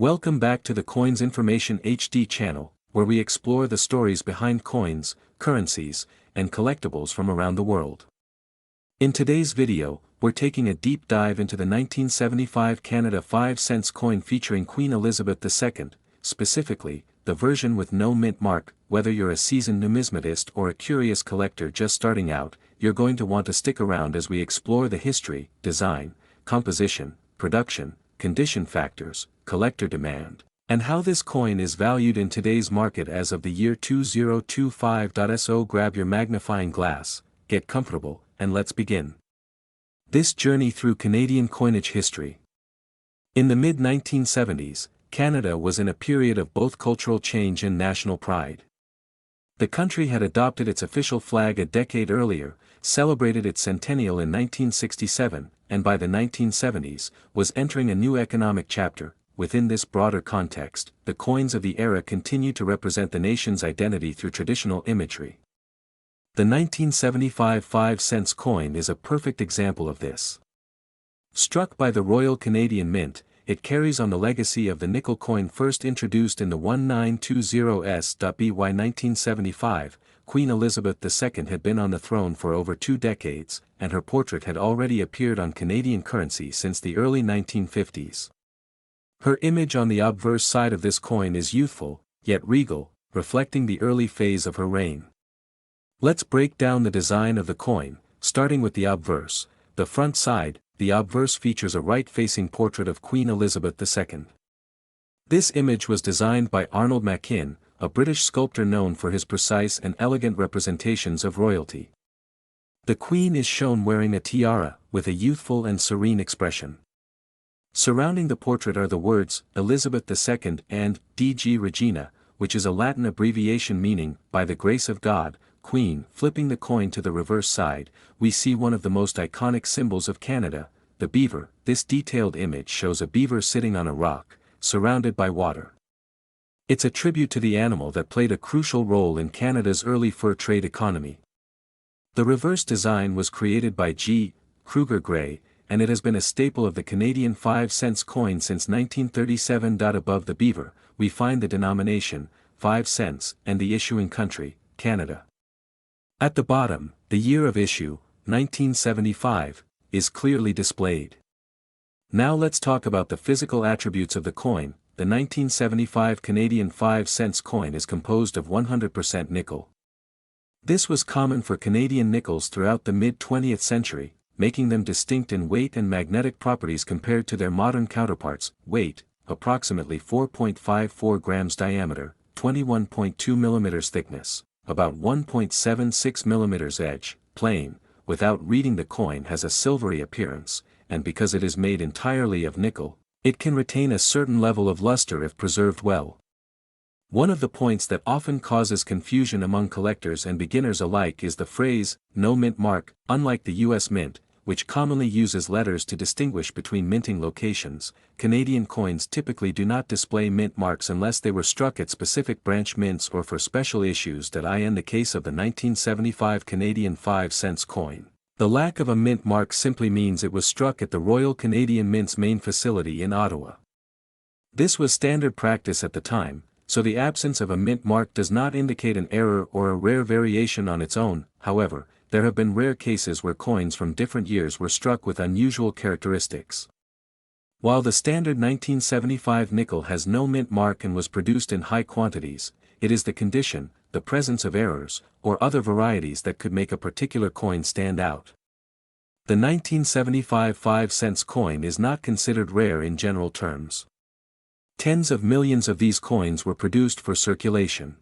Welcome back to the Coins Information HD channel, where we explore the stories behind coins, currencies, and collectibles from around the world. In today's video, we're taking a deep dive into the 1975 Canada 5 cents coin featuring Queen Elizabeth II, specifically, the version with no mint mark. Whether you're a seasoned numismatist or a curious collector just starting out, you're going to want to stick around as we explore the history, design, composition, production, condition factors, collector demand, and how this coin is valued in today's market as of the year 2025. So grab your magnifying glass, get comfortable, and let's begin this journey through Canadian coinage history. In the mid-1970s, Canada was in a period of both cultural change and national pride. The country had adopted its official flag a decade earlier, celebrated its centennial in 1967, and by the 1970s, was entering a new economic chapter. Within this broader context, the coins of the era continue to represent the nation's identity through traditional imagery. The 1975 5 cents coin is a perfect example of this. Struck by the Royal Canadian Mint, it carries on the legacy of the nickel coin first introduced in the 1920s. By 1975, Queen Elizabeth II had been on the throne for over 2 decades, and her portrait had already appeared on Canadian currency since the early 1950s. Her image on the obverse side of this coin is youthful, yet regal, reflecting the early phase of her reign. Let's break down the design of the coin, starting with the obverse. The front side, the obverse features a right-facing portrait of Queen Elizabeth II. This image was designed by Arnold Machin, a British sculptor known for his precise and elegant representations of royalty. The Queen is shown wearing a tiara, with a youthful and serene expression. Surrounding the portrait are the words, Elizabeth II and DG Regina, which is a Latin abbreviation meaning, by the grace of God, Queen. Flipping the coin to the reverse side, we see one of the most iconic symbols of Canada, the beaver. This detailed image shows a beaver sitting on a rock, surrounded by water. It's a tribute to the animal that played a crucial role in Canada's early fur trade economy. The reverse design was created by G. Kruger Gray, and it has been a staple of the Canadian 5 cents coin since 1937. Above the beaver, we find the denomination, 5 cents, and the issuing country, Canada. At the bottom, the year of issue, 1975, is clearly displayed. Now let's talk about the physical attributes of the coin. The 1975 Canadian 5 cents coin is composed of 100% nickel. This was common for Canadian nickels throughout the mid-20th century, making them distinct in weight and magnetic properties compared to their modern counterparts. Weight, approximately 4.54 grams diameter, 21.2 millimeters thickness, about 1.76 millimeters edge, plain, without reading the coin has a silvery appearance, and because it is made entirely of nickel, it can retain a certain level of luster if preserved well. One of the points that often causes confusion among collectors and beginners alike is the phrase, no mint mark. Unlike the US Mint, which commonly uses letters to distinguish between minting locations, Canadian coins typically do not display mint marks unless they were struck at specific branch mints or for special issues. In the case of the 1975 Canadian 5 cents coin, the lack of a mint mark simply means it was struck at the Royal Canadian Mint's main facility in Ottawa. This was standard practice at the time, so the absence of a mint mark does not indicate an error or a rare variation on its own. However, there have been rare cases where coins from different years were struck with unusual characteristics. While the standard 1975 nickel has no mint mark and was produced in high quantities, it is the condition, the presence of errors, or other varieties that could make a particular coin stand out. The 1975 5 cents coin is not considered rare in general terms. Tens of millions of these coins were produced for circulation.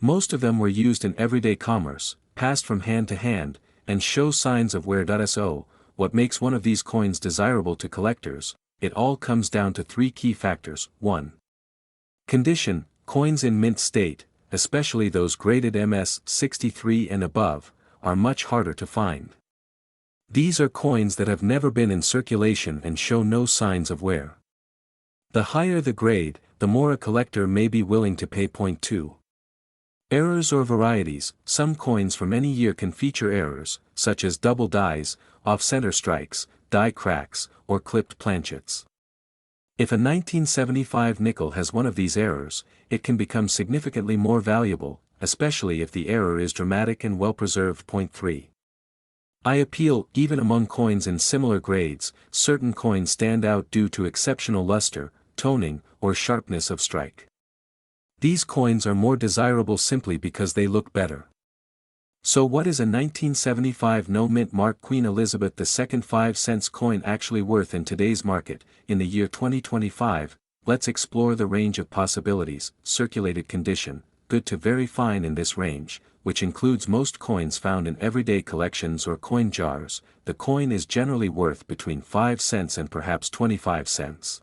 Most of them were used in everyday commerce, passed from hand to hand, and show signs of wear. So, what makes one of these coins desirable to collectors? It all comes down to 3 key factors. 1. Condition. Coins in mint state, especially those graded MS 63 and above, are much harder to find. These are coins that have never been in circulation and show no signs of wear. The higher the grade, the more a collector may be willing to pay. 2. Errors or varieties. Some coins from any year can feature errors, such as double dies, off-center strikes, die cracks, or clipped planchets. If a 1975 nickel has one of these errors, it can become significantly more valuable, especially if the error is dramatic and well-preserved. Point 3. I appeal. Even among coins in similar grades, certain coins stand out due to exceptional luster, toning, or sharpness of strike. These coins are more desirable simply because they look better. So what is a 1975 no-mint mark Queen Elizabeth II 5-cent coin actually worth in today's market? In the year 2025, let's explore the range of possibilities. Circulated condition, good to very fine. In this range, which includes most coins found in everyday collections or coin jars, the coin is generally worth between 5 cents and perhaps 25 cents.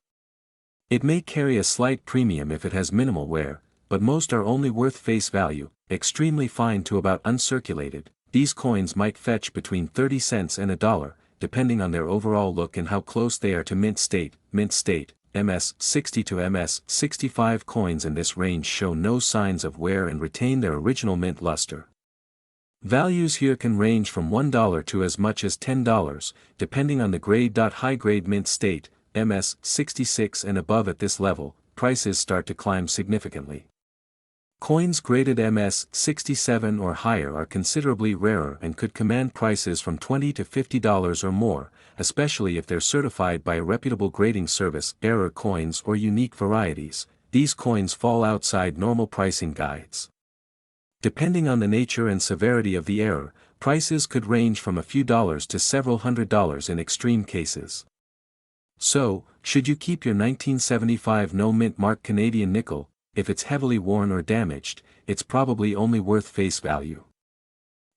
It may carry a slight premium if it has minimal wear, but most are only worth face value. Extremely fine to about uncirculated, these coins might fetch between 30 cents and $1, depending on their overall look and how close they are to mint state. Mint state, MS-60 to MS-65 coins in this range show no signs of wear and retain their original mint luster. Values here can range from $1 to as much as $10, depending on the grade. High-grade mint state, MS-66 and above. At this level, prices start to climb significantly. Coins graded MS-67 or higher are considerably rarer and could command prices from $20 to $50 or more, especially if they're certified by a reputable grading service. Error coins or unique varieties, these coins fall outside normal pricing guides. Depending on the nature and severity of the error, prices could range from a few dollars to several $100s in extreme cases. So, should you keep your 1975 no-mint mark Canadian nickel? If it's heavily worn or damaged, it's probably only worth face value.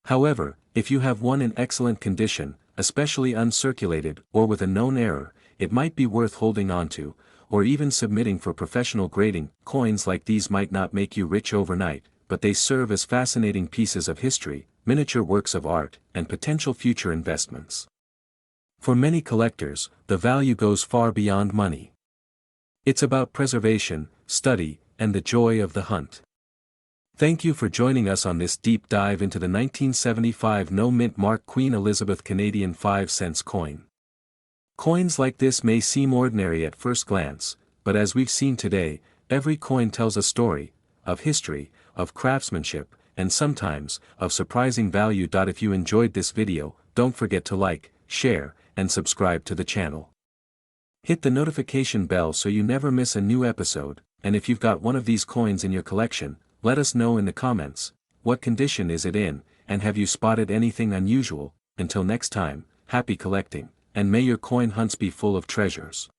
However, if you have one in excellent condition, especially uncirculated or with a known error, it might be worth holding onto, or even submitting for professional grading. Coins like these might not make you rich overnight, but they serve as fascinating pieces of history, miniature works of art, and potential future investments. For many collectors, the value goes far beyond money. It's about preservation, study, and the joy of the hunt. Thank you for joining us on this deep dive into the 1975 no-mint mark Queen Elizabeth Canadian 5-cent coin. Coins like this may seem ordinary at first glance, but as we've seen today, every coin tells a story, of history, of craftsmanship, and sometimes, of surprising value. If you enjoyed this video, don't forget to like, share, and subscribe to the channel. Hit the notification bell so you never miss a new episode. And if you've got one of these coins in your collection, let us know in the comments. What condition is it in, and have you spotted anything unusual? Until next time, happy collecting, and may your coin hunts be full of treasures.